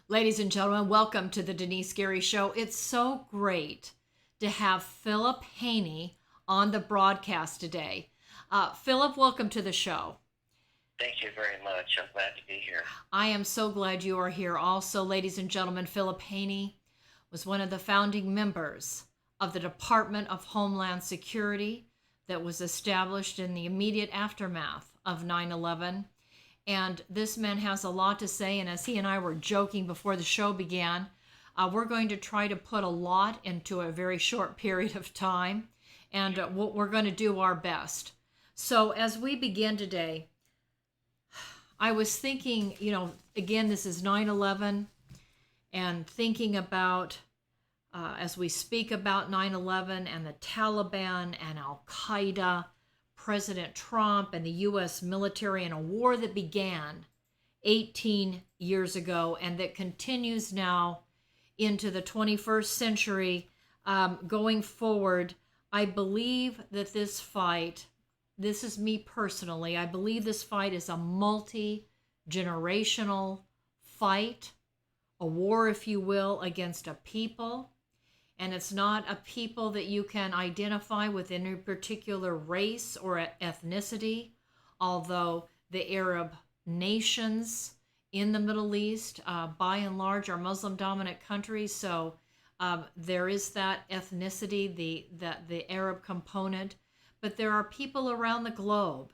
Ladies and gentlemen, welcome to the Denice Gary Show. It's so great to have Philip Haney on the broadcast today. Philip, welcome to the show. Thank you very much. I'm glad to be here. I am so glad you are here. Also, ladies and gentlemen, Philip Haney was one of the founding members of the Department of Homeland Security that was established in the immediate aftermath of 9/11. And this man has a lot to say. And as he and I were joking before the show began, we're going to try to put a lot into a very short period of time. And we're going to do our best. So as we begin today, I was thinking, again, this is 9/11, and thinking about, as we speak about 9/11 and the Taliban and Al Qaeda, President Trump and the U.S. military, and a war that began 18 years ago and that continues now into the 21st century, going forward. I believe that this fight, this is me personally, I believe this fight is a multi-generational fight, a war, if you will, against a people. And it's not a people that you can identify with any particular race or ethnicity, although the Arab nations in the Middle East, by and large, are Muslim-dominant countries. So there is that ethnicity, the Arab component. But there are people around the globe,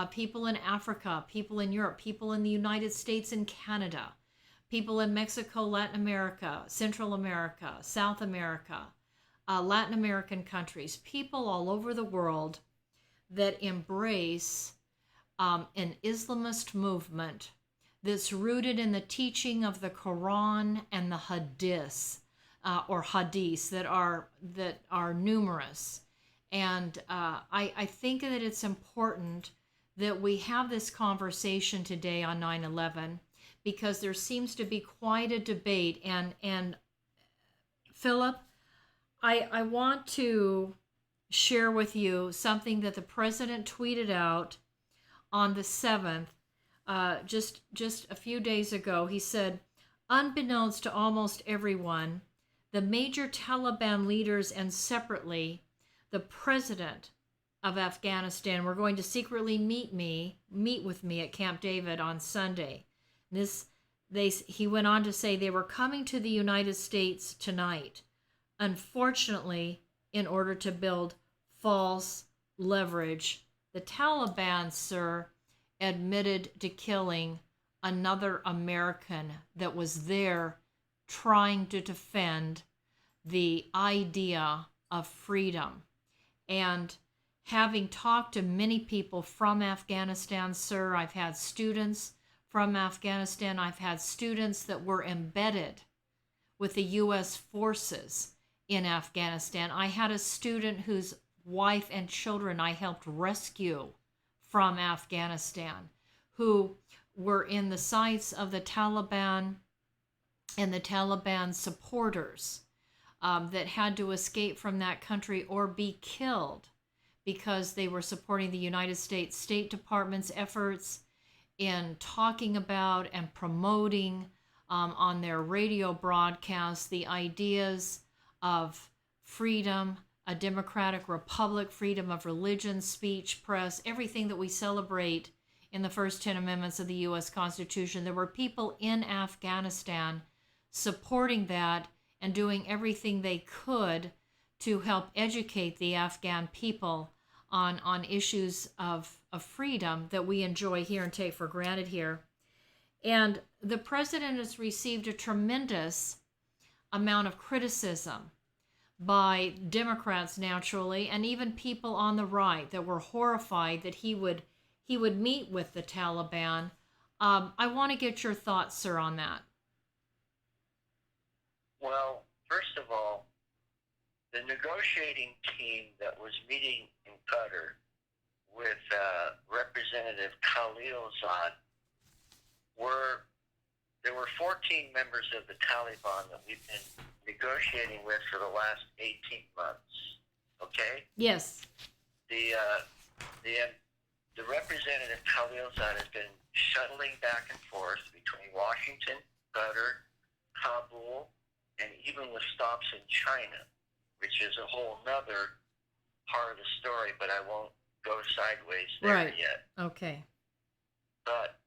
people in Africa, people in Europe, people in the United States and Canada, people in Mexico, Latin America, Central America, South America, Latin American countries, people all over the world that embrace an Islamist movement that's rooted in the teaching of the Quran and the Hadiths, or Hadiths that are numerous. And I think that it's important that we have this conversation today on 9/11, because there seems to be quite a debate. And Philip, I want to share with you something that the president tweeted out on the 7th, just a few days ago. He said, unbeknownst to almost everyone, the major Taliban leaders and separately the president of Afghanistan were going to secretly meet with me at Camp David on Sunday. He went on to say they were coming to the United States tonight, unfortunately, in order to build false leverage. The Taliban, sir, admitted to killing another American that was there trying to defend the idea of freedom. And having talked to many people from Afghanistan, sir, I've had students from Afghanistan. I've had students that were embedded with the U.S. forces in Afghanistan. I had a student whose wife and children I helped rescue from Afghanistan, who were in the sights of the Taliban and the Taliban supporters, that had to escape from that country or be killed because they were supporting the United States State Department's efforts in talking about and promoting, on their radio broadcasts, the ideas of freedom, a democratic republic, freedom of religion, speech, press, everything that we celebrate in the first 10 amendments of the U.S. Constitution. There were people in Afghanistan supporting that and doing everything they could to help educate the Afghan people on issues of freedom that we enjoy here and take for granted here. And the president has received a tremendous amount of criticism by Democrats, naturally, and even people on the right that were horrified that he would meet with the Taliban. I want to get your thoughts, sir, on that. Well, first of all, the negotiating team that was meeting in Qatar with Representative Khalilzad there were 14 members of the Taliban that we've been negotiating with for the last 18 months. Okay? Yes. The Representative Khalilzad has been shuttling back and forth between Washington, Qatar, even with stops in China, which is a whole nother part of the story, but I won't go sideways there yet. Okay. But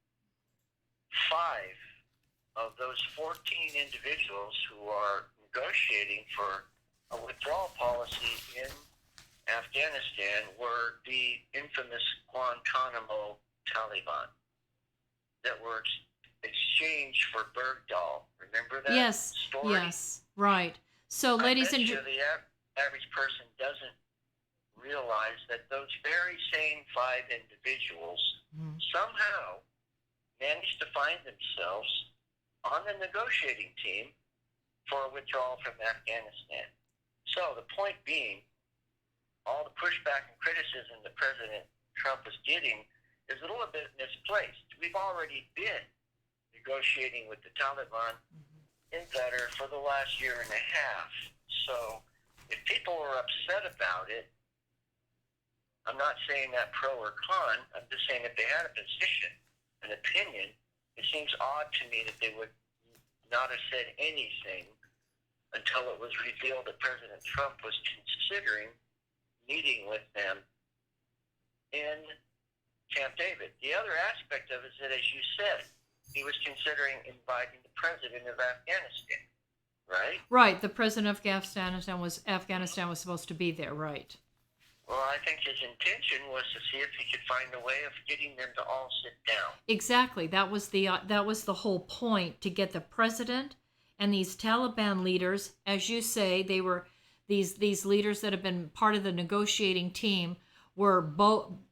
5 of those 14 individuals who are negotiating for a withdrawal policy in Afghanistan were the infamous Guantanamo Taliban that were exchanged for Bergdahl. Remember that story? Yes, right. So, ladies and gentlemen, the average person doesn't realize that those very same 5 individuals somehow managed to find themselves on the negotiating team for a withdrawal from Afghanistan. So the point being, all the pushback and criticism that President Trump was getting is a little bit misplaced. We've already been negotiating with the Taliban in Qatar for the last year and a half. So if people were upset about it, I'm not saying that pro or con, I'm just saying if they had a position, an opinion, it seems odd to me that they would not have said anything until it was revealed that President Trump was considering meeting with them in Camp David. The other aspect of it is that, as you said, he was considering inviting the president of Afghanistan, right? Right. The president of Afghanistan was supposed to be there, right? Well, I think his intention was to see if he could find a way of getting them to all sit down. Exactly. That was the whole point, to get the president and these Taliban leaders, as you say, they were these leaders that have been part of the negotiating team were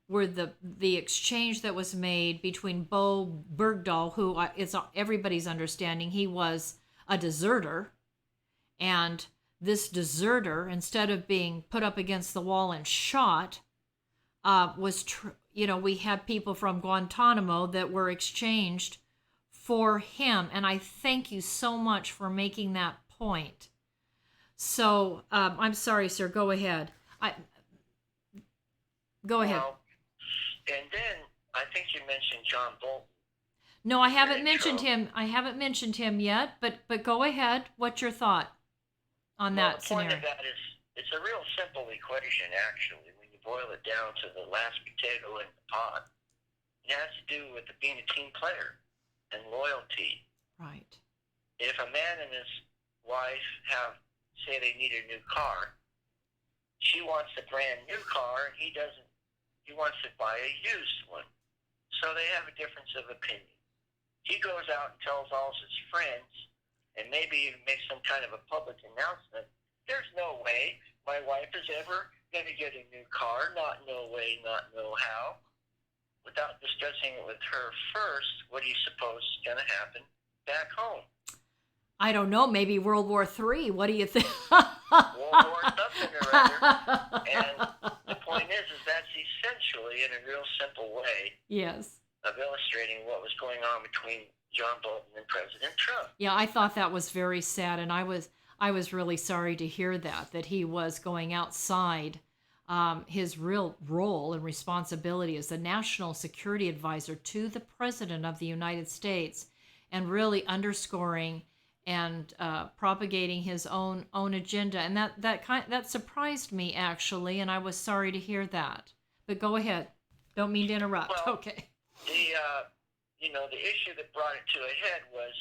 the exchange that was made between Bo Bergdahl, who is everybody's understanding he was a deserter, and this deserter, instead of being put up against the wall and shot, we had people from Guantanamo that were exchanged for him. And I thank you so much for making that point. So, I'm sorry, sir. Go ahead. Go ahead. Well, and then I think you mentioned John Bolton. No, I haven't mentioned him. I haven't mentioned him yet. But go ahead. What's your thought on that scenario? The point of that is, it's a real simple equation, actually, when you boil it down to the last potato in the pot. It has to do with being a team player and loyalty. Right. If a man and his wife say they need a new car, she wants a brand new car, and he doesn't. He wants to buy a used one. So they have a difference of opinion. He goes out and tells all his friends, and maybe even makes some kind of a public announcement, there's no way my wife is ever going to get a new car, not no way, not no how. Without discussing it with her first, what do you suppose is going to happen back home? I don't know, maybe World War III. What do you think? World War something or other. And the point is that's essentially, in a real simple way, yes, of illustrating what was going on between John Bolton and President Trump. Yeah, I thought that was very sad, and I was really sorry to hear that he was going outside his real role and responsibility as the National Security Advisor to the President of the United States, and really underscoring and propagating his own agenda, and that surprised me, actually, and I was sorry to hear that. But go ahead. Don't mean to interrupt. Well, okay. The issue that brought it to a head was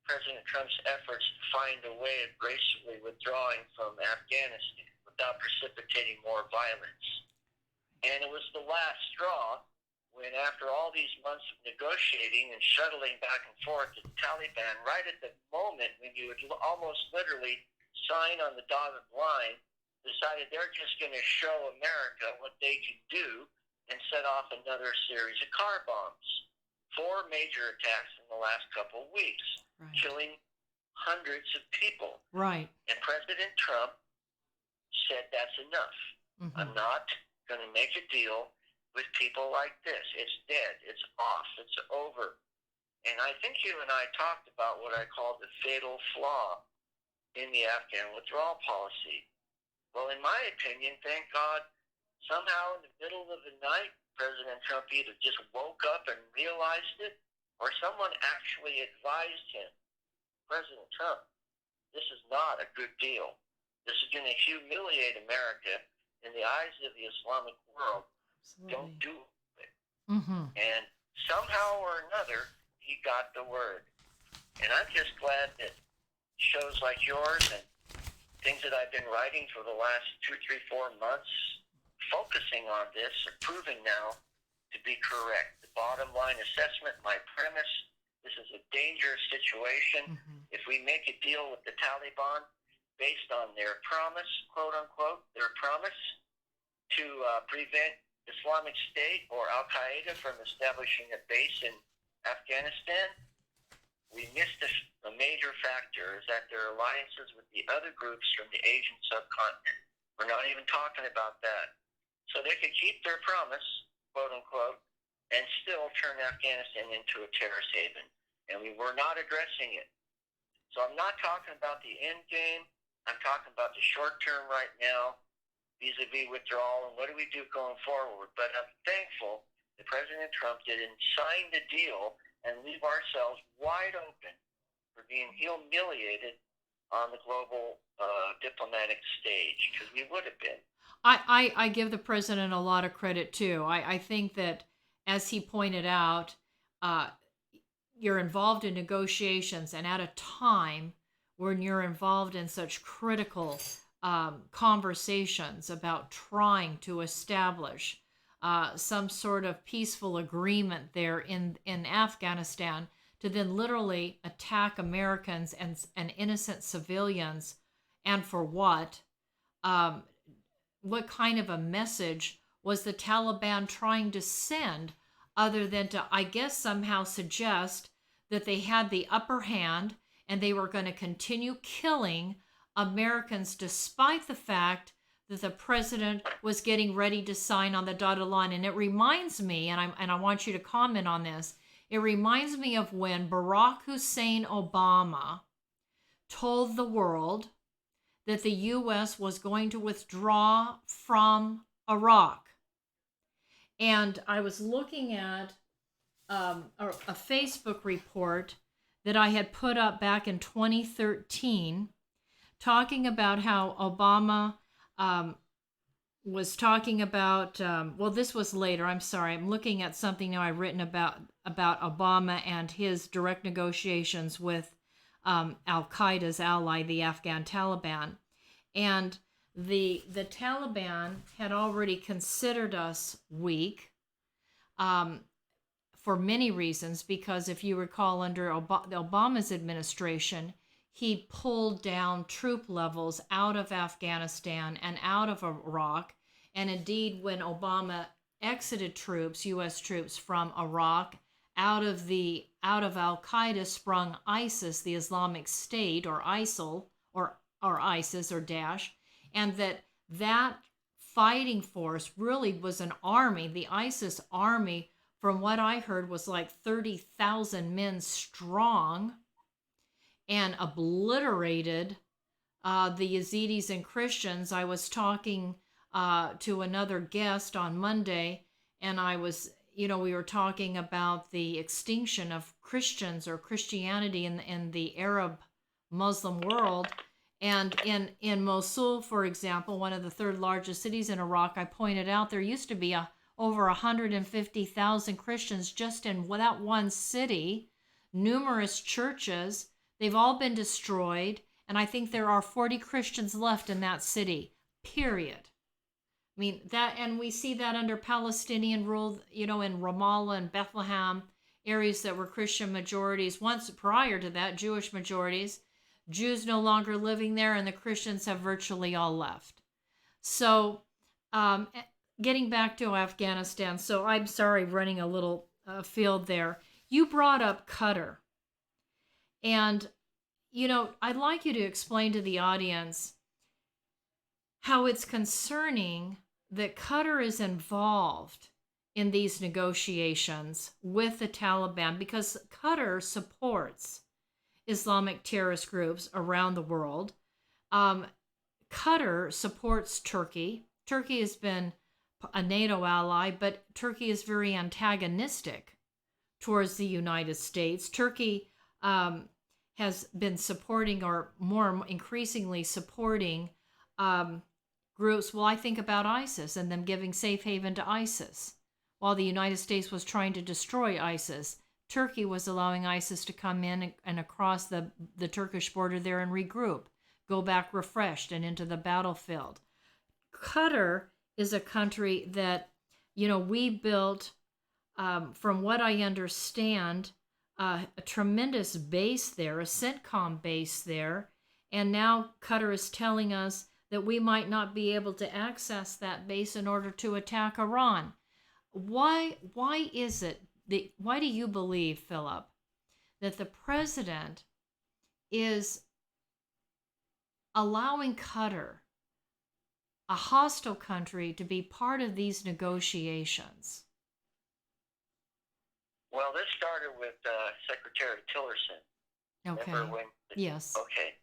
President Trump's efforts to find a way of gracefully withdrawing from Afghanistan without precipitating more violence. And it was the last straw when, after all these months of negotiating and shuttling back and forth to the Taliban, right at the moment when you would almost literally sign on the dotted line, decided they're just going to show America what they can do and set off another series of car bombs. 4 major attacks in the last couple of weeks, Right. killing hundreds of people. Right. And President Trump said that's enough. Mm-hmm. I'm not going to make a deal with people like this. It's dead. It's off. It's over. And I think you and I talked about what I call the fatal flaw in the Afghan withdrawal policy. Well, in my opinion, thank God, somehow in the middle of the night, President Trump either just woke up and realized it, or someone actually advised him, President Trump, this is not a good deal. This is going to humiliate America in the eyes of the Islamic world. Absolutely. Don't do it. Mm-hmm. And somehow or another, he got the word. And I'm just glad that shows like yours and things that I've been writing for the last 2, 3, 4 months, focusing on this, are proving now to be correct. The bottom line assessment, my premise, this is a dangerous situation. Mm-hmm. If we make a deal with the Taliban based on their promise, quote unquote, their promise to prevent Islamic State or Al-Qaeda from establishing a base in Afghanistan, we missed a major factor, is that their alliances with the other groups from the Asian subcontinent. We're not even talking about that. So they could keep their promise, quote unquote, and still turn Afghanistan into a terrorist haven. And we were not addressing it. So I'm not talking about the end game. I'm talking about the short term right now, vis-a-vis withdrawal, and what do we do going forward. But I'm thankful that President Trump didn't sign the deal and leave ourselves wide open for being humiliated on the global diplomatic stage, because we would have been. I give the president a lot of credit too. I think that, as he pointed out, you're involved in negotiations, and at a time when you're involved in such critical conversations about trying to establish some sort of peaceful agreement there in Afghanistan, to then literally attack Americans and innocent civilians, and for what? What kind of a message was the Taliban trying to send, other than to, I guess, somehow suggest that they had the upper hand and they were going to continue killing Americans despite the fact that the president was getting ready to sign on the dotted line? And it reminds me, and I want you to comment on this, it reminds me of when Barack Hussein Obama told the world that the U.S. was going to withdraw from Iraq. And I was looking at a Facebook report that I had put up back in 2013, talking about how Obama was talking about, well, this was later, I'm sorry, I'm looking at something now I've written about Obama and his direct negotiations with Al-Qaeda's ally, the Afghan Taliban. And the Taliban had already considered us weak for many reasons, because if you recall, under Obama's administration, he pulled down troop levels out of Afghanistan and out of Iraq. And indeed, when Obama exited troops, U.S. troops from Iraq, out of Al-Qaeda sprung ISIS, the Islamic State, or ISIL, or ISIS, or Daesh, and that fighting force really was an army. The ISIS army, from what I heard, was like 30,000 men strong, and obliterated the Yazidis and Christians. I was talking to another guest on Monday, and we were talking about the extinction of Christians or Christianity in the Arab Muslim world. And in Mosul, for example, one of the third largest cities in Iraq, I pointed out there used to be over 150,000 Christians just in that one city, numerous churches. They've all been destroyed, and I think there are 40 Christians left in that city, period. I mean, that, and we see that under Palestinian rule, in Ramallah and Bethlehem, areas that were Christian majorities. Once prior to that, Jewish majorities. Jews no longer living there, and the Christians have virtually all left. So, getting back to Afghanistan, so I'm sorry, running a little field there. You brought up Qatar. And, I'd like you to explain to the audience how it's concerning that Qatar is involved in these negotiations with the Taliban, because Qatar supports Islamic terrorist groups around the world. Qatar supports Turkey. Turkey has been a NATO ally, but Turkey is very antagonistic towards the United States. Turkey has been supporting, or more increasingly supporting, groups. Well, I think about ISIS and them giving safe haven to ISIS. While the United States was trying to destroy ISIS, Turkey was allowing ISIS to come in and across the Turkish border there and regroup, go back refreshed and into the battlefield. Qatar is a country that, we built, from what I understand, a tremendous base there, a CENTCOM base there, and now Qatar is telling us that we might not be able to access that base in order to attack Iran. Why is it that, why do you believe, Philip, that the president is allowing Qatar, a hostile country, to be part of these negotiations? Well, this started with Secretary Tillerson. Okay. Remember when? Yes. Okay.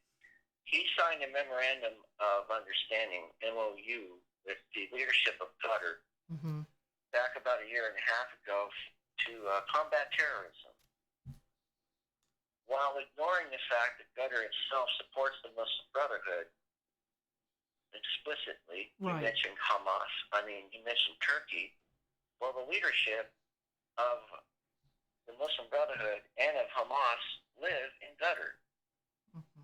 He signed a memorandum of understanding, MOU, with the leadership of Qatar back about a year and a half ago to combat terrorism, while ignoring the fact that Qatar itself supports the Muslim Brotherhood explicitly. Right. You mentioned Hamas. You mentioned Turkey. Well, the leadership of the Muslim Brotherhood and of Hamas live in Qatar.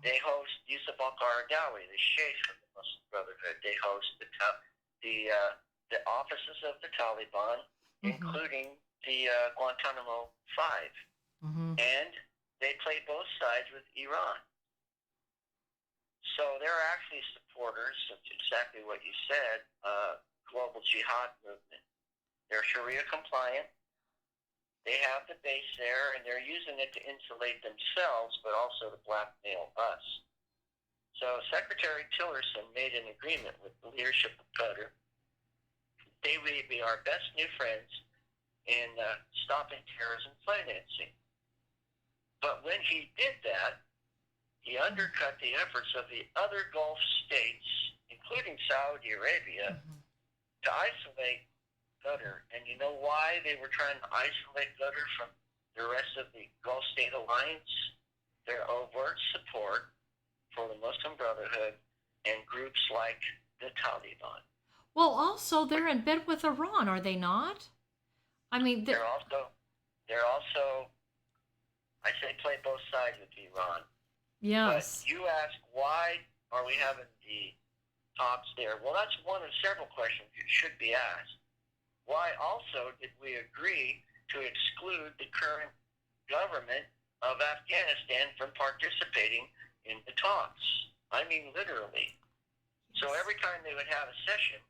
They host Yusuf al-Qaradawi, the sheikh of the Muslim Brotherhood. They host the offices of the Taliban, including the Guantanamo 5. And they play both sides with Iran. So they're actually supporters of exactly what you said, global jihad movement. They're Sharia compliant. They have the base there, and they're using it to insulate themselves, but also to blackmail us. So Secretary Tillerson made an agreement with the leadership of Qatar. They would be our best new friends in stopping terrorism financing. But when he did that, he undercut the efforts of the other Gulf states, including Saudi Arabia, to isolate Qatar. And you know why they were trying to isolate Qatar from the rest of the Gulf State Alliance? Their overt support for the Muslim Brotherhood and groups like the Taliban. Well, also they're in bed with Iran, are they not? They're also, I say, play both sides with Iran. Yes. But you ask, why are we having the talks there? Well, that's one of several questions that should be asked. Why also did we agree to exclude the current government of Afghanistan from participating in the talks? Literally. So every time they would have a session,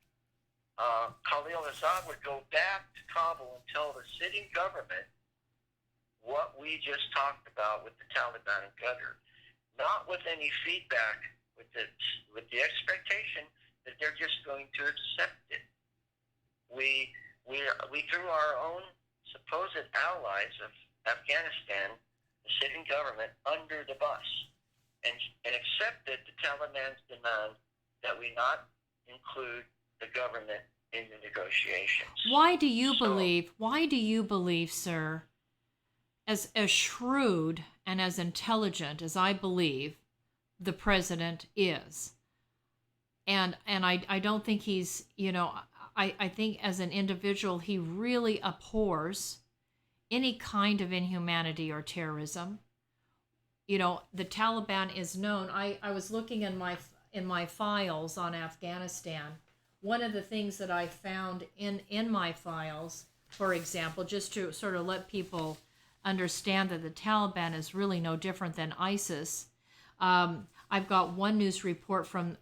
Khalil Assad would go back to Kabul and tell the sitting government what we just talked about with the Taliban and Qatar, not with any feedback, with the expectation that they're just going to accept it. We threw our own supposed allies of Afghanistan, the sitting government, under the bus, and accepted the Taliban's demand that we not include the government in the negotiations. Why do you believe, sir, as shrewd and as intelligent as I believe the president is, and I don't think he's, I think as an individual he really abhors any kind of inhumanity or terrorism. The Taliban is known. I was looking in my files on Afghanistan. One of the things that I found in my files, for example, just to sort of let people understand that the Taliban is really no different than ISIS. I've got one news report from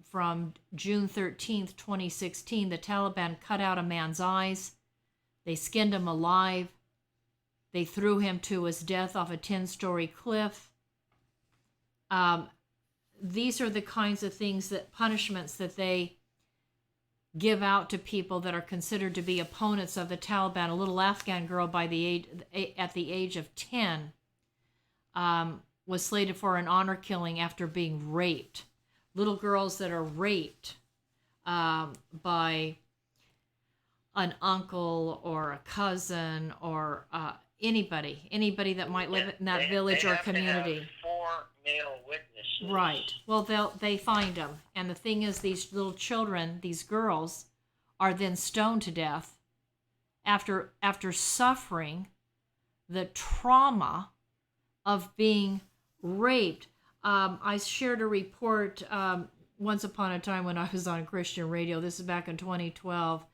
June 13th, 2016. The Taliban cut out a man's eyes. They skinned him alive. They threw him to his death off a 10-story cliff. These are the kinds of things, punishments that they give out to people that are considered to be opponents of the Taliban. A little Afghan girl at the age of 10 was slated for an honor killing after being raped. Little girls that are raped by an uncle or a cousin or anybody that might live in that village or community. They have 4 male witnesses. Right. Well, they find them, and the thing is, these little children, these girls, are then stoned to death after suffering the trauma of being raped. I shared a report once upon a time when I was on Christian radio. This is back in 2012.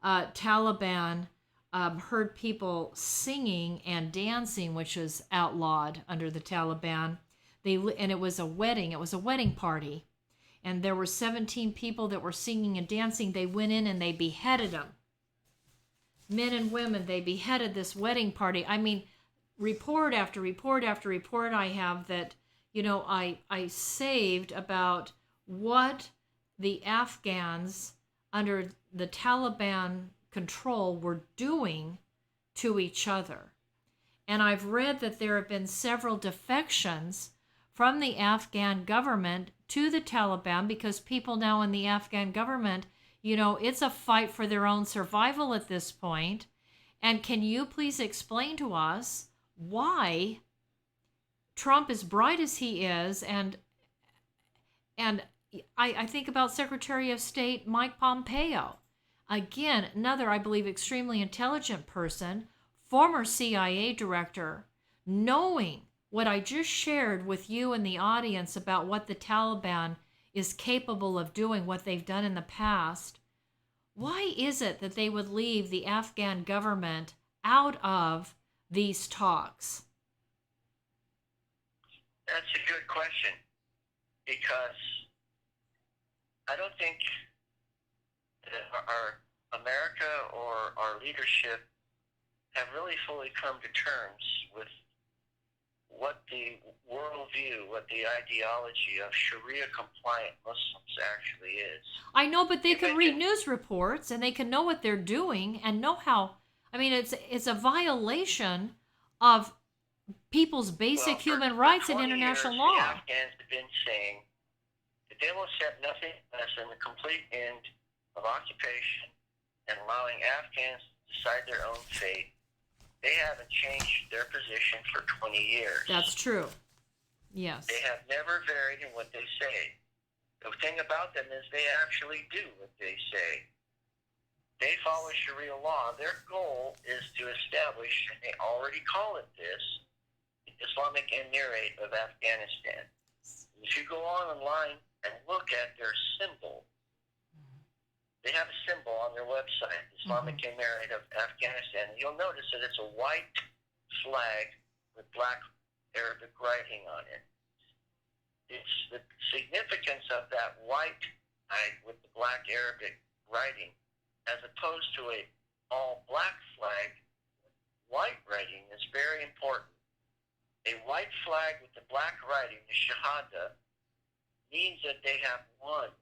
Taliban heard people singing and dancing, which was outlawed under the Taliban. And it was a wedding. It was a wedding party, and there were 17 people that were singing and dancing. They went in and they beheaded them. Men and women, they beheaded this wedding party. I mean, report after report after report I have that, I saved about what the Afghans under the Taliban control were doing to each other. And I've read that there have been several defections from the Afghan government to the Taliban, because people now in the Afghan government, it's a fight for their own survival at this point. And can you please explain to us why Trump, as bright as he is, and I think about Secretary of State Mike Pompeo, again, another, I believe, extremely intelligent person, former CIA director, knowing what I just shared with you and the audience about what the Taliban is capable of doing, what they've done in the past. Why is it that they would leave the Afghan government out of these talks? That's a good question, because I don't think that our America or our leadership have really fully come to terms with what the worldview, what the ideology of Sharia-compliant Muslims actually is. I know, but they can read news reports, and they can know what they're doing and know how. I mean, it's a violation of people's basic human rights and international law. The Afghans have been saying that they will accept nothing less than the complete end of occupation and allowing Afghans to decide their own fate. They haven't changed their position for 20 years. That's true. Yes. They have never varied in what they say. The thing about them is they actually do what they say. They follow Sharia law. Their goal is to establish, and they already call it this, the Islamic Emirate of Afghanistan. If you go online and look at their symbol, they have a symbol on their website, Islamic Emirate of Afghanistan. You'll notice that it's a white flag with black Arabic writing on it. It's the significance of that white flag with the black Arabic writing, as opposed to a all-black flag with white writing, is very important. A white flag with the black writing, the Shahada, means that they have won,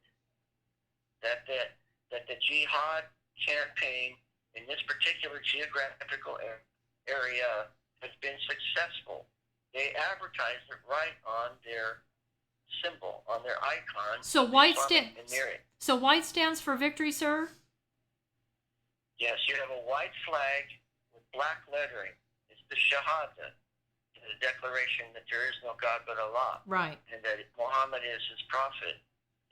that the jihad campaign in this particular geographical area has been successful. They advertise it right on their symbol, on their icon. So white stands for victory, sir? Yes, you have a white flag with black lettering. It's the Shahada, the declaration that there is no God but Allah. Right. And that Muhammad is his prophet.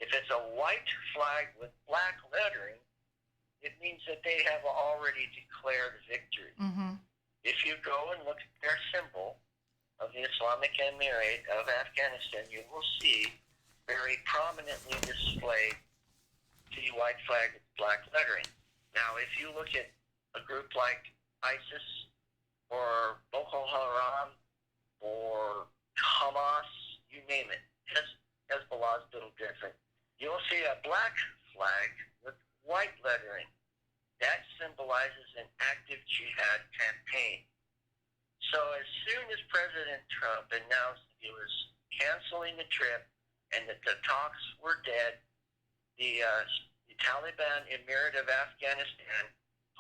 If it's a white flag with black lettering, it means that they have already declared victory. If you go and look at their symbol of the Islamic Emirate of Afghanistan, you will see very prominently displayed the white flag with black lettering. Now, if you look at a group like ISIS or Boko Haram or Hamas, you name it, Hezbollah is a little different. You'll see a black flag with white lettering. That symbolizes an active jihad campaign. So as soon as President Trump announced he was canceling the trip and that the talks were dead, the Taliban Emirate of Afghanistan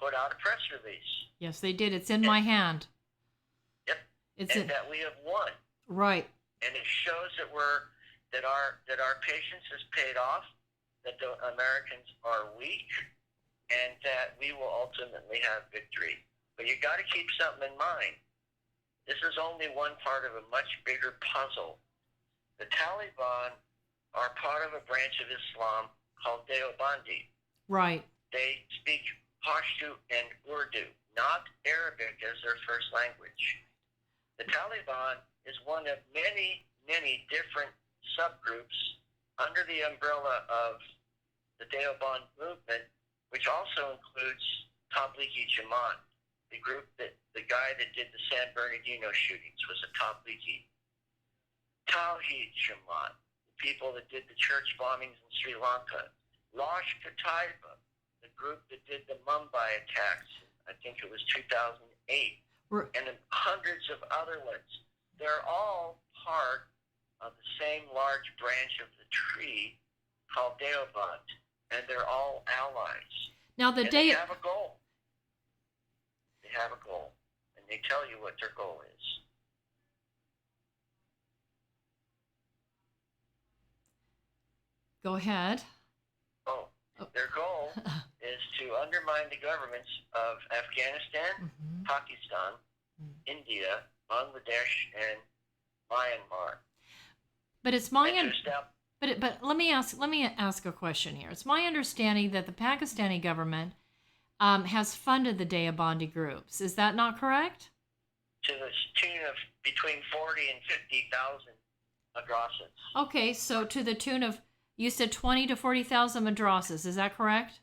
put out a press release. Yes, they did. It's in my hand. Yep. That we have won. Right. And it shows that our patience is paid off, that the Americans are weak, and that we will ultimately have victory. But you got to keep something in mind. This is only one part of a much bigger puzzle. The Taliban are part of a branch of Islam called Deobandi. Right. They speak Pashto and Urdu, not Arabic as their first language. The Taliban is one of many, many different subgroups under the umbrella of the Deoband movement, which also includes Tablighi Jamaat, the group that the guy that did the San Bernardino shootings was a Tablighi. Tawhid Jamaat, the people that did the church bombings in Sri Lanka. Lashkar-Taiba, the group that did the Mumbai attacks, I think it was 2008, and hundreds of other ones. They're all part of the same large branch of the tree called Deoband, and they're all allies. Now they have a goal. They have a goal, and they tell you what their goal is. Go ahead. Their goal is to undermine the governments of Afghanistan, Pakistan, India, Bangladesh, and Myanmar. But it's but let me ask a question here. It's my understanding that the Pakistani government has funded the Deobandi groups. Is that not correct? To the tune of between 40 and 50,000 madrasas. Okay, so to the tune of, you said 20 to 40,000 madrasas. Is that correct?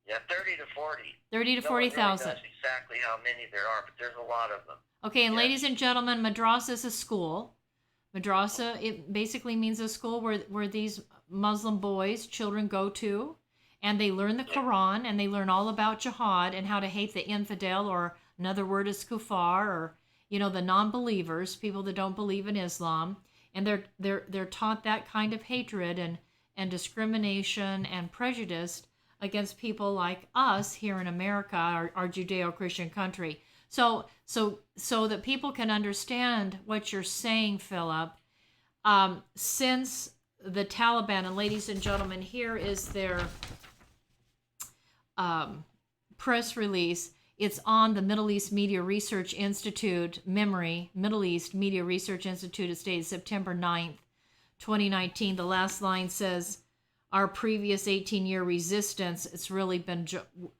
Yeah, 30 to 40. 30 to 40,000. No one really knows exactly how many there are, but there's a lot of them. Okay, and ladies and gentlemen, madrasa is a school. Madrasa, it basically means a school where these Muslim boys, children go to, and they learn the Quran, and they learn all about jihad and how to hate the infidel, or another word is kuffar, or the non-believers, people that don't believe in Islam, and they're taught that kind of hatred and discrimination and prejudice against people like us here in America, our Judeo-Christian country. So that people can understand what you're saying, Philip, since the Taliban, and ladies and gentlemen, here is their press release. It's on the Middle East Media Research Institute, Middle East Media Research Institute. It stated September 9th, 2019. The last line says, our previous 18-year resistance, it's really been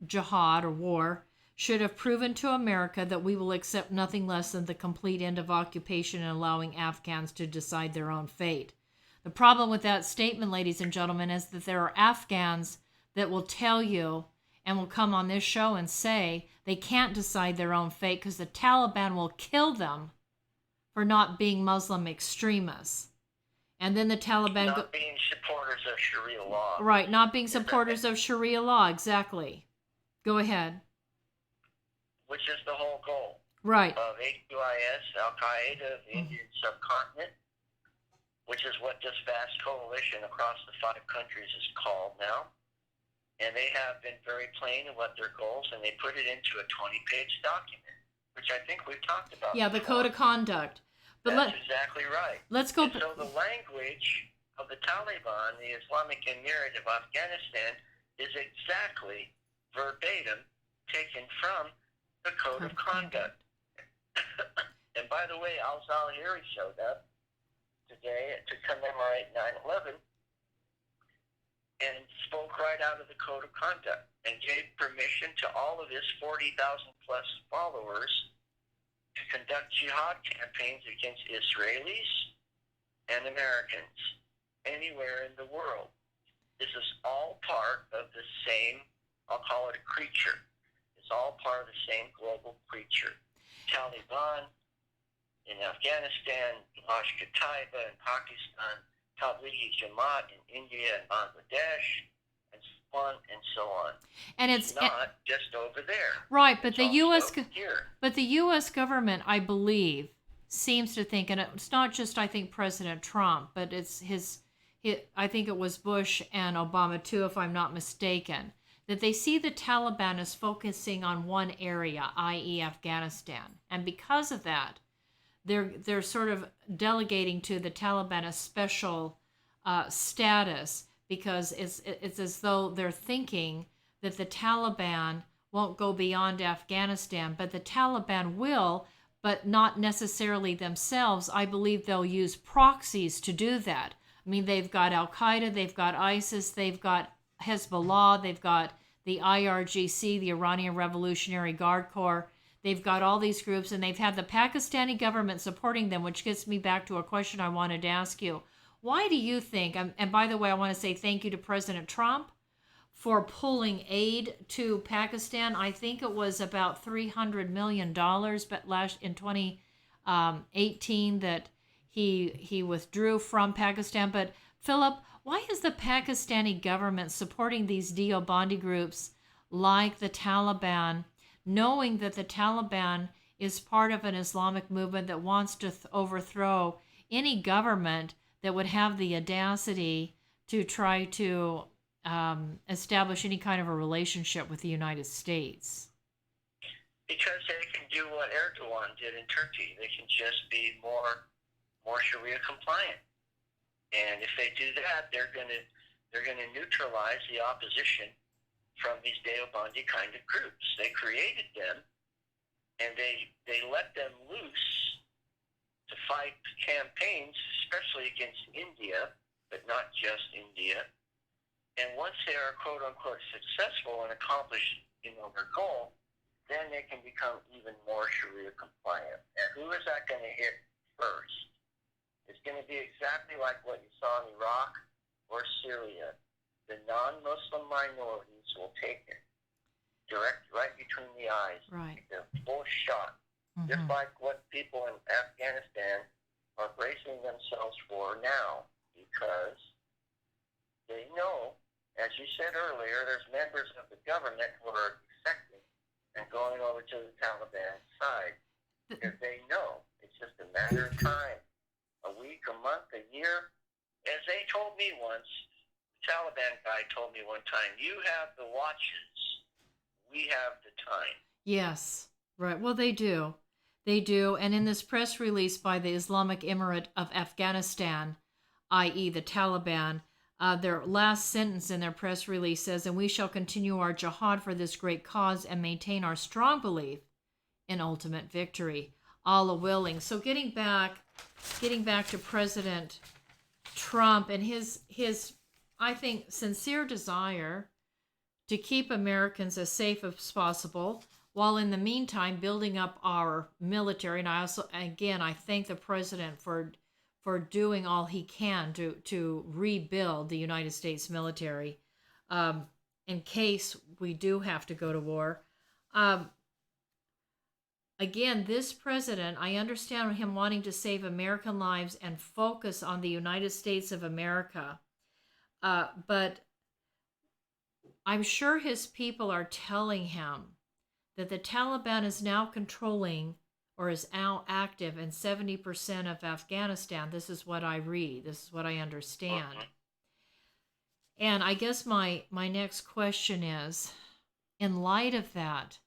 jihad or war, should have proven to America that we will accept nothing less than the complete end of occupation and allowing Afghans to decide their own fate. The problem with that statement, ladies and gentlemen, is that there are Afghans that will tell you and will come on this show and say they can't decide their own fate because the Taliban will kill them for not being Muslim extremists. And then the Taliban... Not being supporters of Sharia law. Right, not being supporters of Sharia law, exactly. Go ahead. Which is the whole goal. Right. Of AQIS, Al-Qaeda, the Indian subcontinent, which is what this vast coalition across the 5 countries is called now. And they have been very plain in what their goals, and they put it into a 20-page document, which I think we've talked about. Yeah, the Code of Conduct. But that's exactly right. Let's go. And so the language of the Taliban, the Islamic Emirate of Afghanistan, is exactly verbatim taken from the Code of Conduct. And by the way, Al-Zawahiri showed up today to commemorate 9/11 and spoke right out of the Code of Conduct and gave permission to all of his 40,000 plus followers to conduct jihad campaigns against Israelis and Americans anywhere in the world. This is all part of the same, I'll call it a creature. It's all part of the same global creature. Taliban in Afghanistan, Lashkar-Taiba in Pakistan, Tablighi Jamaat in India and Bangladesh, and so on and so on. And it's not just over there. Right, but the U.S. government, I believe, seems to think, and it's not just, I think, President Trump, but it's I think it was Bush and Obama too, if I'm not mistaken, that they see the Taliban as focusing on one area, i.e. Afghanistan. And because of that, they're sort of delegating to the Taliban a special status, because it's as though they're thinking that the Taliban won't go beyond Afghanistan, but the Taliban will, but not necessarily themselves. I believe they'll use proxies to do that. I mean, they've got Al-Qaeda, they've got ISIS, they've got Hezbollah, they've got the IRGC, the Iranian Revolutionary Guard Corps. They've got all these groups, and they've had the Pakistani government supporting them, which gets me back to a question I wanted to ask you. Why do you think, and by the way, I want to say thank you to President Trump for pulling aid to Pakistan. I think it was about $300 million but in 2018 that he withdrew from Pakistan. But Philip, why is the Pakistani government supporting these Deobandi groups like the Taliban, knowing that the Taliban is part of an Islamic movement that wants to overthrow any government that would have the audacity to try to establish any kind of a relationship with the United States? Because they can do what Erdogan did in Turkey. They can just be more Sharia compliant. And if they do that, they're going to neutralize the opposition from these Deobandi kind of groups. They created them, and they let them loose to fight campaigns, especially against India, but not just India. And once they are quote unquote successful and accomplish their goal, then they can become even more Sharia compliant. And who is that going to hit first? It's going to be exactly like what you saw in Iraq or Syria. The non-Muslim minorities will take it direct right between the eyes. Right. The full shot. Mm-hmm. Just like what people in Afghanistan are bracing themselves for now, because they know, as you said earlier, there's members of the government who are defecting and going over to the Taliban side. Because they know it's just a matter of time. A week, a month, a year. As they told me once, the Taliban guy told me one time, you have the watches, we have the time. Yes, right. Well, they do. They do. And in this press release by the Islamic Emirate of Afghanistan, i.e. the Taliban, their last sentence in their press release says, and we shall continue our jihad for this great cause and maintain our strong belief in ultimate victory. Allah willing. So getting back to President Trump and his I think sincere desire to keep Americans as safe as possible, while in the meantime building up our military. And I thank the president for doing all he can to rebuild the United States military in case we do have to go to war. Again, this president, I understand him wanting to save American lives and focus on the United States of America. But I'm sure his people are telling him that the Taliban is now controlling or is now active in 70% of Afghanistan. This is what I read. This is what I understand. And I guess my next question is, in light of that,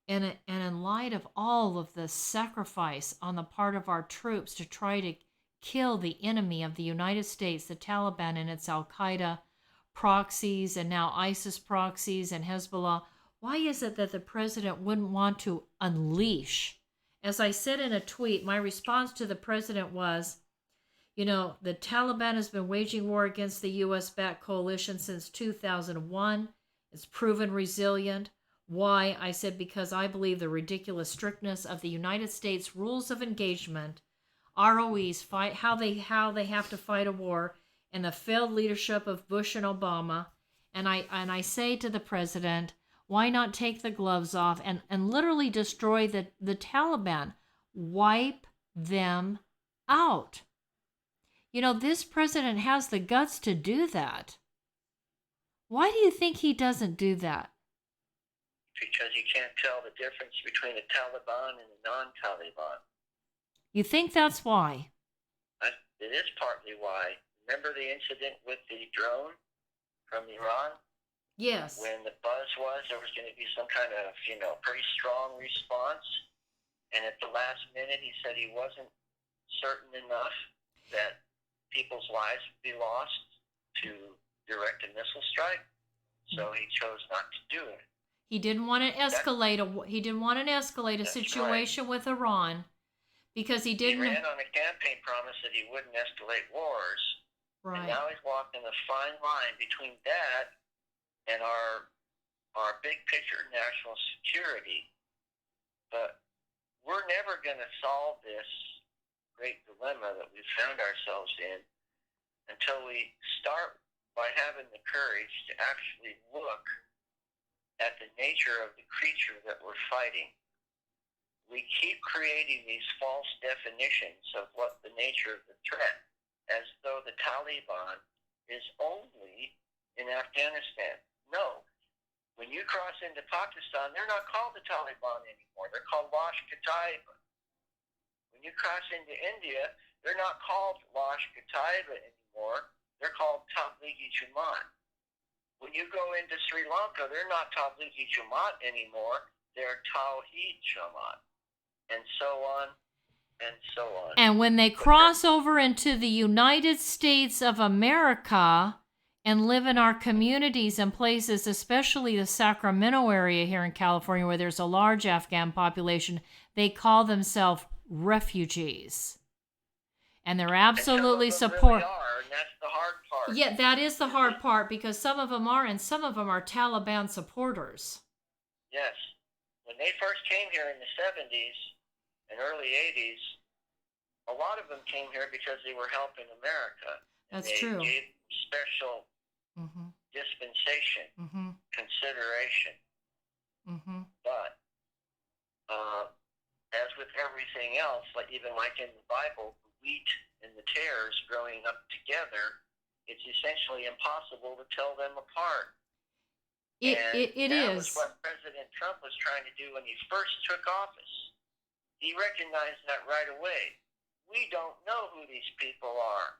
and in light of all of the sacrifice on the part of our troops to try to kill the enemy of the United States, the Taliban and its Al-Qaeda proxies and now ISIS proxies and Hezbollah, why is it that the president wouldn't want to unleash? As I said in a tweet, my response to the president was, the Taliban has been waging war against the U.S.-backed coalition since 2001. It's proven resilient. Why? I said, because I believe the ridiculous strictness of the United States rules of engagement, ROEs, how they have to fight a war, and the failed leadership of Bush and Obama. And I say to the president, why not take the gloves off and literally destroy the Taliban? Wipe them out. This president has the guts to do that. Why do you think he doesn't do that? Because you can't tell the difference between the Taliban and the non-Taliban. You think that's why? It is partly why. Remember the incident with the drone from Iran? Yes. When the buzz was there was going to be some kind of, pretty strong response. And at the last minute, he said he wasn't certain enough that people's lives would be lost to direct a missile strike. So he chose not to do it. He didn't want to escalate. He didn't want to escalate a situation with Iran. Because he He didn't. ran on a campaign promise that he wouldn't escalate wars. Right. And now he's walking a fine line between that and our big picture national security. But we're never going to solve this great dilemma that we've found ourselves in until we start by having the courage to actually look at the nature of the creature that we're fighting. We keep creating these false definitions of what the nature of the threat, as though the Taliban is only in Afghanistan. No. When you cross into Pakistan, they're not called the Taliban anymore. They're called Lashkar-e-Taiba. When you cross into India, they're not called Lashkar-e-Taiba anymore. They're called Tablighi-Jamaat. When you go into Sri Lanka, they're not Tablighi-Jamaat anymore. They're Tawhid-Jamaat. And so on, and so on. And when they cross over into the United States of America and live in our communities and places, especially the Sacramento area here in California, where there's a large Afghan population, they call themselves refugees. And they're absolutely support. Really are, and that's the hard part. Yeah, that is the hard part, because some of them are, and some of them are Taliban supporters. Yes. When they first came here in the 70s and early 80s, a lot of them came here because they were helping America. That's true. They gave special dispensation, consideration. But as with everything else, even like in the Bible, the wheat and the tares growing up together, it's essentially impossible to tell them apart. It that is. was what President Trump was trying to do when he first took office. He recognized that right away. We don't know who these people are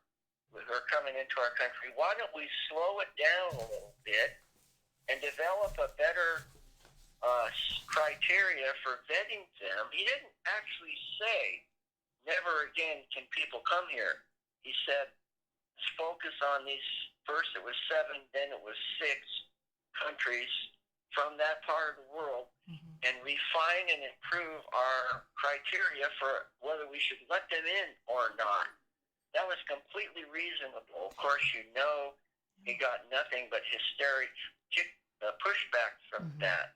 who are coming into our country. Why don't we slow it down a little bit and develop a better criteria for vetting them? He didn't actually say, never again can people come here. He said, let's focus on these. First it was 7, then it was 6 countries from that part of the world, and refine and improve our criteria for whether we should let them in or not. That was completely reasonable. Of course, he got nothing but hysteric pushback from that.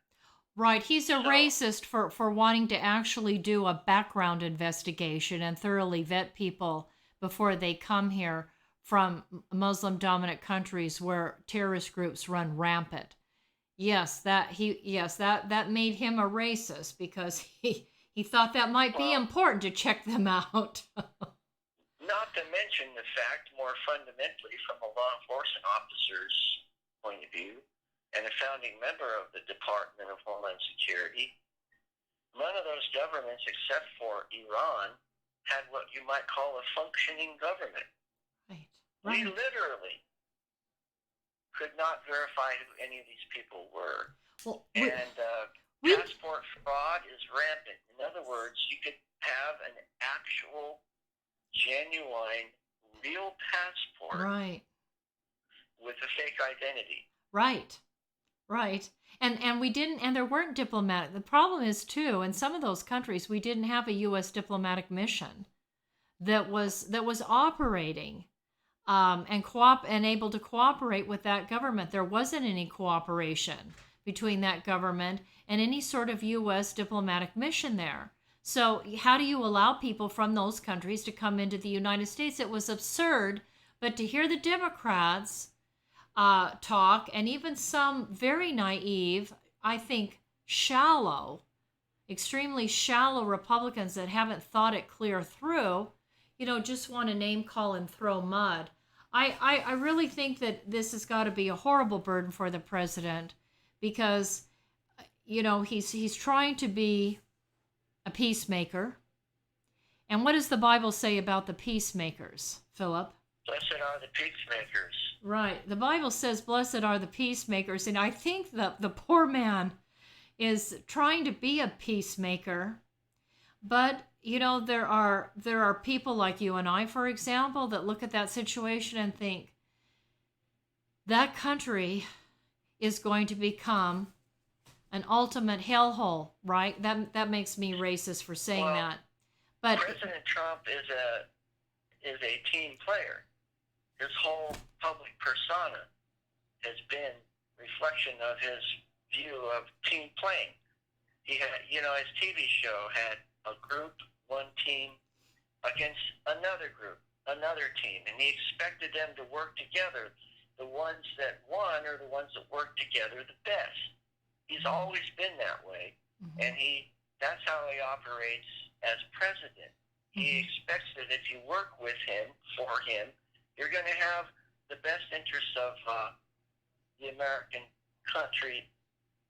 Right. He's a racist for wanting to actually do a background investigation and thoroughly vet people before they come here from Muslim-dominant countries where terrorist groups run rampant. Yes, that made him a racist, because he thought that might be important to check them out. Not to mention the fact, more fundamentally, from a law enforcement officer's point of view, and a founding member of the Department of Homeland Security, none of those governments, except for Iran, had what you might call a functioning government. Right. We literally could not verify who any of these people were. Well, passport fraud is rampant. In other words, you could have an actual, genuine, real passport with a fake identity. Right. And we didn't, and there weren't diplomatic. The problem is too, in some of those countries, we didn't have a U.S. diplomatic mission that was operating and able to cooperate with that government. There wasn't any cooperation between that government and any sort of U.S. diplomatic mission there. So how do you allow people from those countries to come into the United States? It was absurd. But to hear the Democrats talk, and even some very naive, I think extremely shallow Republicans that haven't thought it clear through, just want to name call and throw mud. I really think that this has got to be a horrible burden for the president, because, he's trying to be a peacemaker. And what does the Bible say about the peacemakers, Philip? Blessed are the peacemakers. Right. The Bible says, blessed are the peacemakers. And I think that the poor man is trying to be a peacemaker. But, there are people like you and I, for example, that look at that situation and think that country is going to become an ultimate hellhole, right? That makes me racist for saying that. But President Trump is a team player. His whole public persona has been reflection of his view of team playing. He had, his TV show had a group, one team against another group, another team, and he expected them to work together. The ones that won are the ones that work together the best. He's always been that way, and that's how he operates as president. He expects that if you work with him, for him, you're going to have the best interests of the American country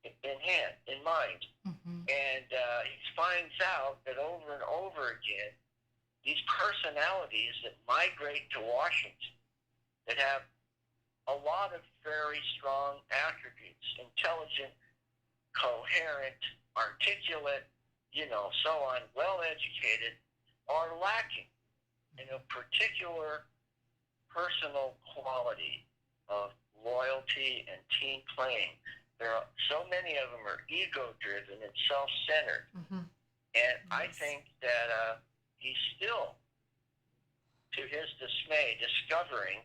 in mind. And he finds out that over and over again, these personalities that migrate to Washington that have a lot of very strong attributes, intelligent, coherent, articulate, so on, well-educated, are lacking in a particular personal quality of loyalty and team playing. There are so many of them are ego-driven and self-centered, and I think that he's still, to his dismay, discovering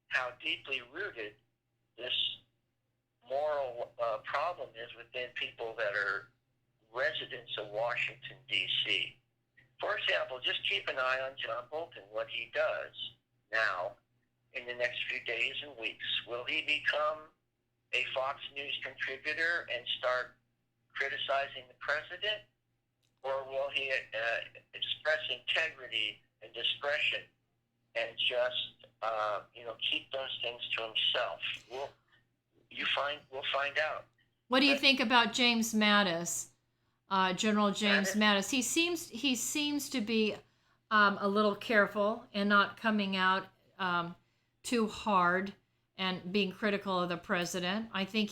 how deeply rooted this moral problem is within people that are residents of Washington, D.C. For example, just keep an eye on John Bolton, what he does now in the next few days and weeks. Will he become a Fox News contributor and start criticizing the president? Or will he express integrity and discretion and just, keep those things to himself? We'll find out. what do you think about James Mattis, General James Mattis? He seems to be a little careful and not coming out too hard and being critical of the president. I think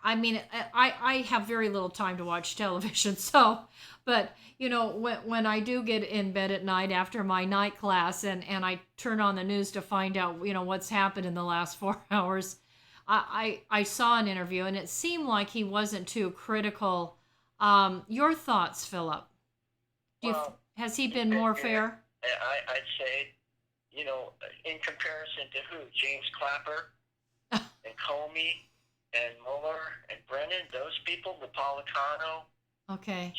I have very little time to watch television, but when I do get in bed at night after my night class and I turn on the news to find out, what's happened in the last 4 hours, I saw an interview and it seemed like he wasn't too critical. Your thoughts, Philip? Has he been more fair? I'd say, in comparison to who? James Clapper and Comey and Mueller and Brennan, those people, Napolitano. Okay.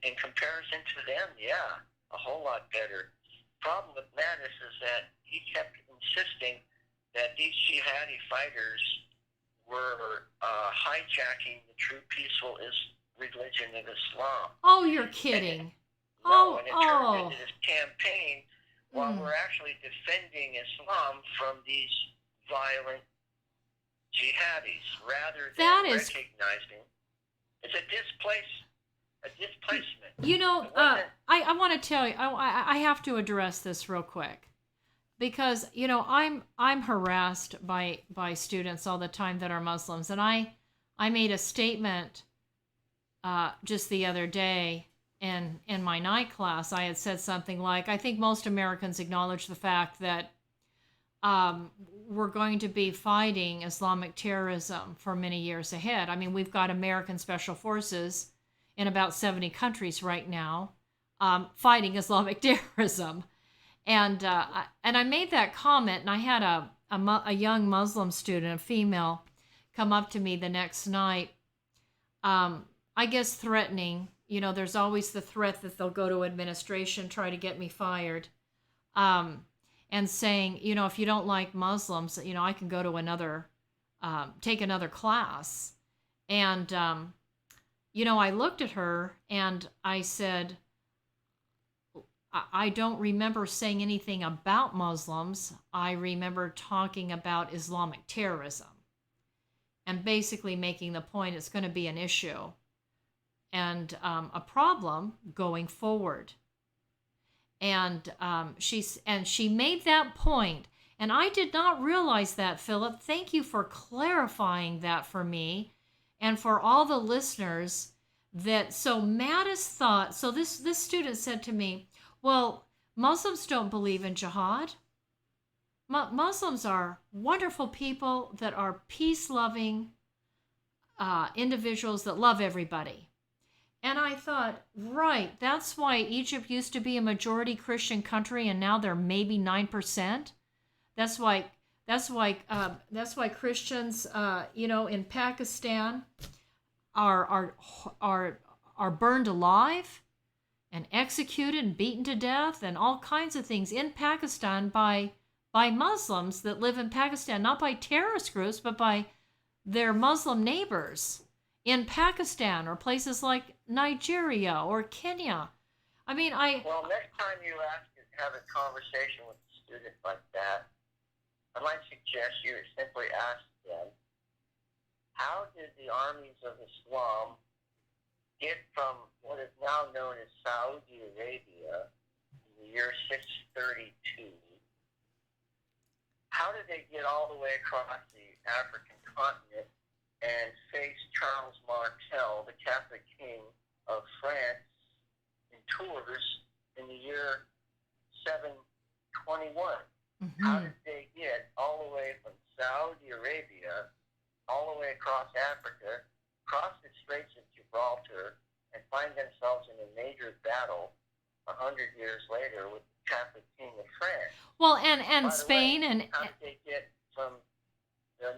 In comparison to them, yeah, a whole lot better. Problem with Mattis is that he kept insisting that these jihadi fighters were hijacking the true peaceful religion of Islam. Oh, you're kidding. And it turned into this campaign while we're actually defending Islam from these violent jihadis rather than recognizing it's a displacement. I want to tell you, I have to address this real quick because I'm harassed by students all the time that are Muslims, and I made a statement just the other day in my night class. I had said something like, I think most Americans acknowledge the fact that we're going to be fighting Islamic terrorism for many years ahead. I mean, we've got American special forces in about 70 countries right now fighting Islamic terrorism. And I made that comment, and I had a young Muslim student, a female, come up to me the next night, I guess threatening. There's always the threat that they'll go to administration, try to get me fired. And saying, if you don't like Muslims, I can go to take another class. And, I looked at her and I said, I don't remember saying anything about Muslims. I remember talking about Islamic terrorism and basically making the point it's going to be an issue and a problem going forward. And she made that point, and I did not realize that, Philip. Thank you for clarifying that for me, and for all the listeners. So Mattis thought. So this student said to me, "Well, Muslims don't believe in jihad. Muslims are wonderful people that are peace-loving individuals that love everybody." And I thought, right, that's why Egypt used to be a majority Christian country, and now they're maybe 9%. That's why. That's why Christians, in Pakistan, are burned alive and executed and beaten to death and all kinds of things in Pakistan by Muslims that live in Pakistan, not by terrorist groups, but by their Muslim neighbors in Pakistan or places like Nigeria or Kenya. I mean, Well, next time you have a conversation with a student like that, I might suggest you simply ask them, how did the armies of Islam get from what is now known as Saudi Arabia in the year 632? How did they get all the way across the African continent and face Charles Martel, the Catholic king of France, in Tours in the year 721? mm-hmm. How did they get all the way from Saudi Arabia, all the way across Africa, cross the Straits of Gibraltar, and find themselves in a major battle 100 years later with the Catholic king of France? Well, and Spain way, and how did they get from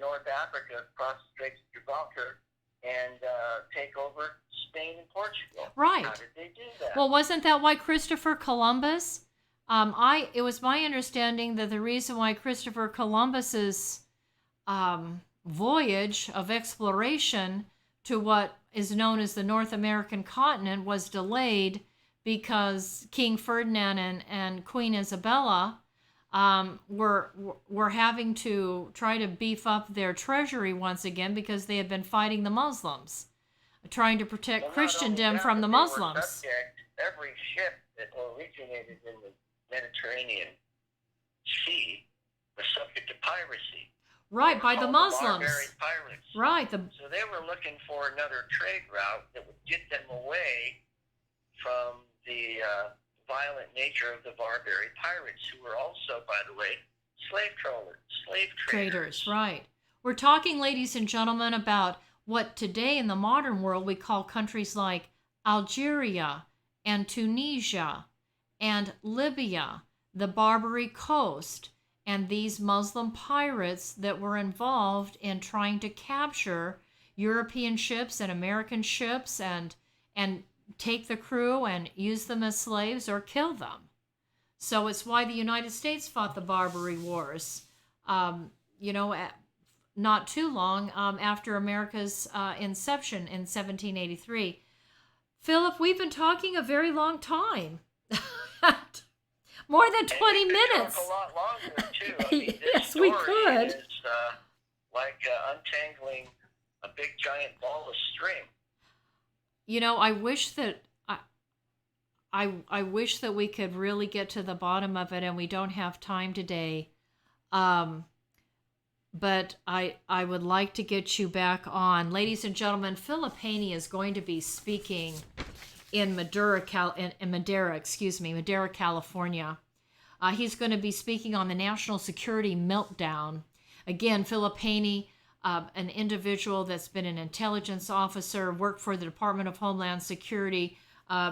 North Africa across the Straits of Gibraltar and take over Spain and Portugal? Right. How did they do that? Well, wasn't that why Christopher Columbus? It was my understanding that the reason why Christopher Columbus's voyage of exploration to what is known as the North American continent was delayed because King Ferdinand and Queen Isabella were having to try to beef up their treasury once again because they had been fighting the Muslims, trying to protect Christendom from the Muslims. Every ship that originated in the Mediterranean Sea was subject to piracy. Right, by the Muslims. Barbaric pirates. Right. So they were looking for another trade route that would get them away from the violent nature of the barbaric pirates, who were also, by the way, slave traders. Right. We're talking, ladies and gentlemen, about what today in the modern world we call countries like Algeria and Tunisia and Libya, the Barbary Coast, and these Muslim pirates that were involved in trying to capture European ships and American ships and take the crew and use them as slaves or kill them. So it's why the United States fought the Barbary Wars, not too long after America's inception in 1783. Philip, we've been talking a very long time. More than 20 minutes. A lot longer, too. I mean, yes, we could. Is like untangling a big giant ball of string. I wish that I wish that we could really get to the bottom of it, and we don't have time today. But I would like to get you back on. Ladies and gentlemen, Philip HANEY is going to be speaking in Madera, California. He's going to be speaking on the national security meltdown. Again, Philip HANEY, an individual that's been an intelligence officer, worked for the Department of Homeland Security,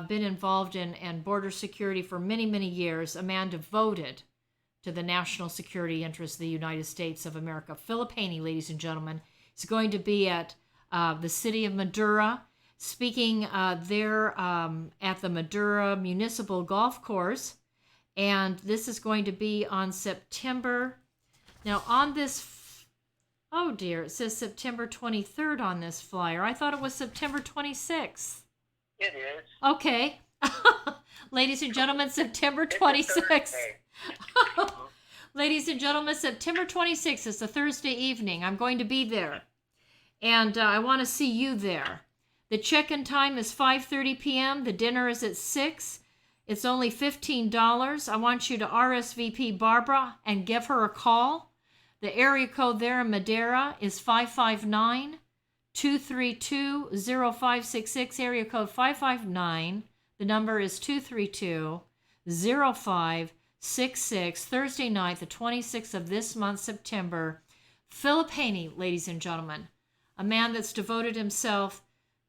been involved in border security for many, many years, a man devoted to the national security interests of the United States of America. Philip HANEY, ladies and gentlemen, is going to be at the city of Madera, speaking there at the Madera Municipal Golf Course. And this is going to be on September. Now on this, oh dear, it says September 23rd on this flyer. I thought it was September 26th. It is. Okay. Ladies and gentlemen, September 26th. Ladies and gentlemen, September 26th is a Thursday evening. I'm going to be there. And I want to see you there. The check-in time is 5:30 p.m. The dinner is at 6. It's only $15. I want you to RSVP Barbara and give her a call. The area code there in Madera is 559-232-0566, area code 559. The number is 232-0566. Thursday night, the 26th of this month, September. Philip HANEY, ladies and gentlemen, a man that's devoted himself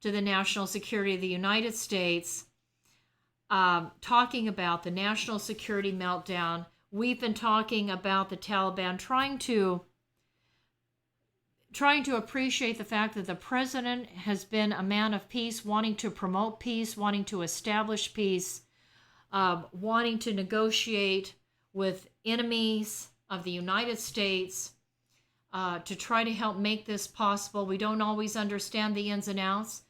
to the national security of the United States, talking about the national security meltdown. We've been talking about the Taliban, trying to appreciate the fact that the president has been a man of peace, wanting to promote peace, wanting to establish peace, wanting to negotiate with enemies of the United States, to try to help make this possible. We don't always understand the ins and outs.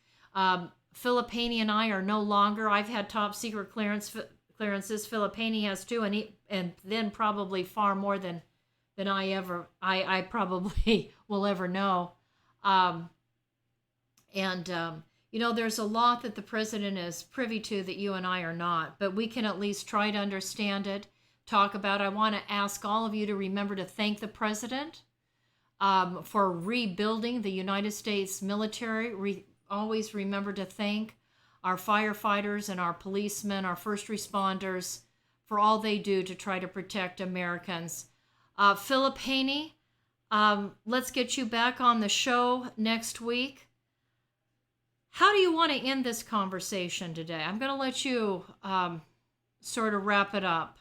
Philip Haney and I are no longer. I've had top secret clearances. Philip Haney has too, and then probably far more than I probably will ever know. There's a lot that the president is privy to that you and I are not, but we can at least try to understand it, talk about it. I want to ask all of you to remember to thank the president for rebuilding the United States military. Always remember to thank our firefighters and our policemen, our first responders, for all they do to try to protect Americans. Philip Haney, let's get you back on the show next week. How do you want to end this conversation today? I'm going to let you sort of wrap it up.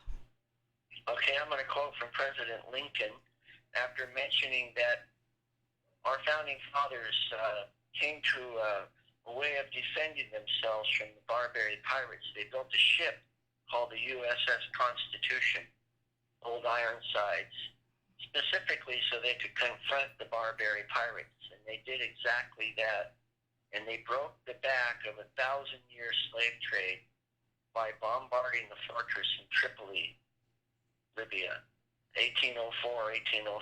Okay, I'm going to quote from President Lincoln after mentioning that our founding fathers came to a way of defending themselves from the barbarian pirates. They built a ship called the USS Constitution, Old Ironsides, specifically so they could confront the barbarian pirates. And they did exactly that. And they broke the back of a 1,000-year slave trade by bombarding the fortress in Tripoli, Libya, 1804, 1805.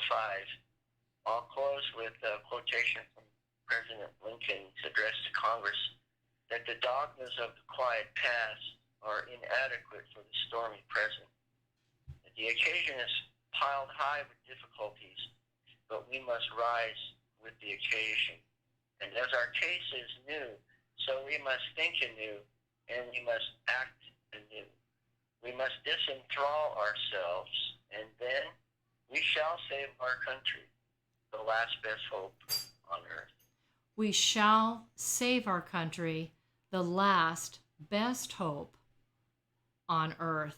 I'll close with a quotation from President Lincoln's address to Congress that the dogmas of the quiet past are inadequate for the stormy present. That the occasion is piled high with difficulties, but we must rise with the occasion. And as our case is new, so we must think anew, and we must act anew. We must disenthrall ourselves, and then we shall save our country, the last best hope on earth. We shall save our country, the last best hope on earth.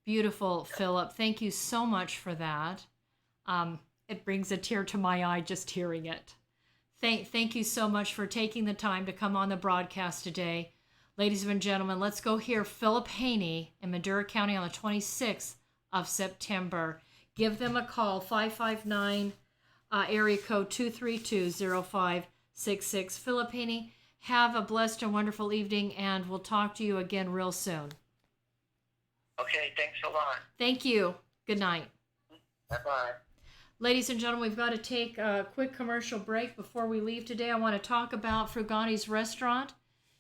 Beautiful, Philip. Thank you so much for that. It brings a tear to my eye just hearing it. Thank you so much for taking the time to come on the broadcast today. Ladies and gentlemen, let's go hear Philip Haney in Madera County on the 26th of September. Give them a call, 559 area code 232-0566. Philip Haney, have a blessed and wonderful evening, and we'll talk to you again real soon. Okay, thanks a lot. Thank you. Good night. Bye-bye. Ladies and gentlemen, we've got to take a quick commercial break before we leave today. I want to talk about Frugani's Restaurant.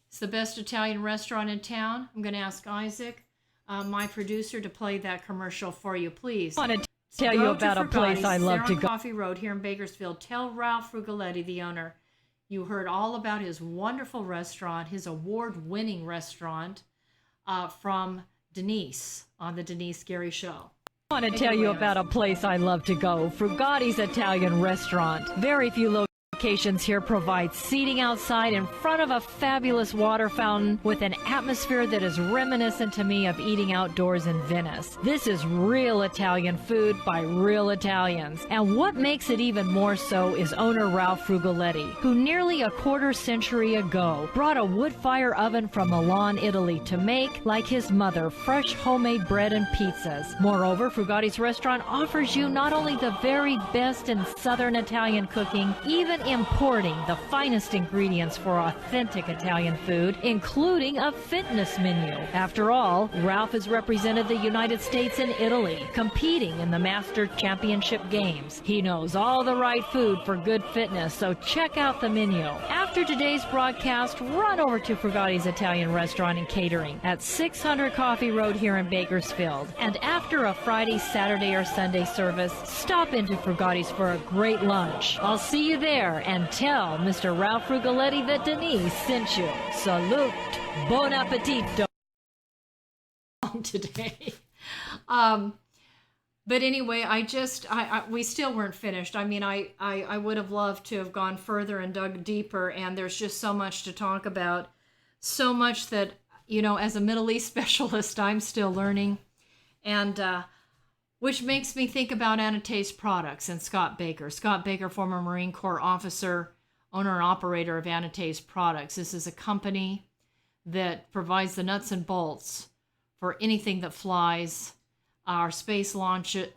It's the best Italian restaurant in town. I'm going to ask Isaac, my producer, to play that commercial for you, please. I want to tell you about a place I love to go. Coffee Road here in Bakersfield. Tell Ralph Frugaletti, the owner, you heard all about his wonderful restaurant, his award-winning restaurant from Denice on the Denice Gary Show. I want to tell you about a place I love to go, Frugani's Italian Restaurant. Very few locations here provide seating outside in front of a fabulous water fountain with an atmosphere that is reminiscent to me of eating outdoors in Venice. This is real Italian food by real Italians. And what makes it even more so is owner Ralph Frugaletti, who nearly a quarter century ago brought a wood fire oven from Milan, Italy to make, like his mother, fresh homemade bread and pizzas. Moreover, Frugani's Restaurant offers you not only the very best in Southern Italian cooking, even importing the finest ingredients for authentic Italian food, including a fitness menu. After all, Ralph has represented the United States and Italy, competing in the Master Championship Games. He knows all the right food for good fitness, so check out the menu. After today's broadcast, run over to Frugani's Italian Restaurant and Catering at 600 Coffee Road here in Bakersfield. And after a Friday, Saturday, or Sunday service, stop into Frugani's for a great lunch. I'll see you there, and tell Mr. Ralph Frugaletti that Denise sent you. Salute. Buon appetito. Today. But anyway, we still weren't finished. I mean, I would have loved to have gone further and dug deeper, and there's just so much to talk about. So much that, as a Middle East specialist, I'm still learning. And which makes me think about Anatase Products and Scott Baker. Scott Baker, former Marine Corps officer, owner and operator of Anatase Products. This is a company that provides the nuts and bolts for anything that flies. Our space launches,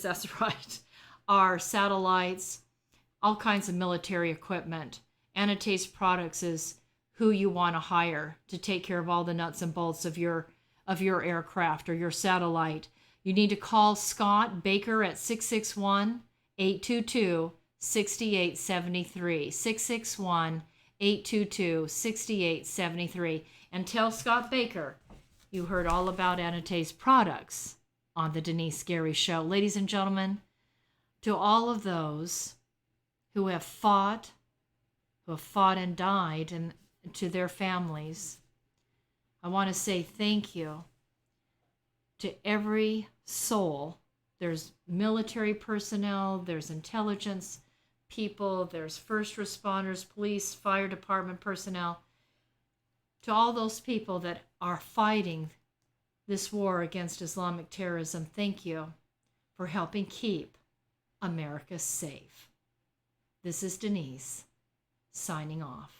that's right. Our satellites, all kinds of military equipment. Anatase Products is who you want to hire to take care of all the nuts and bolts of your aircraft or your satellite. You need to call Scott Baker at 661-822-6873. 661-822-6873. And tell Scott Baker you heard all about Anatase Products on the Denice Gary Show. Ladies and gentlemen, to all of those who have fought and died, and to their families, I want to say thank you to every soul. There's military personnel, there's intelligence people, there's first responders, police, fire department personnel. To all those people that are fighting this war against Islamic terrorism, thank you for helping keep America safe. This is Denice, signing off.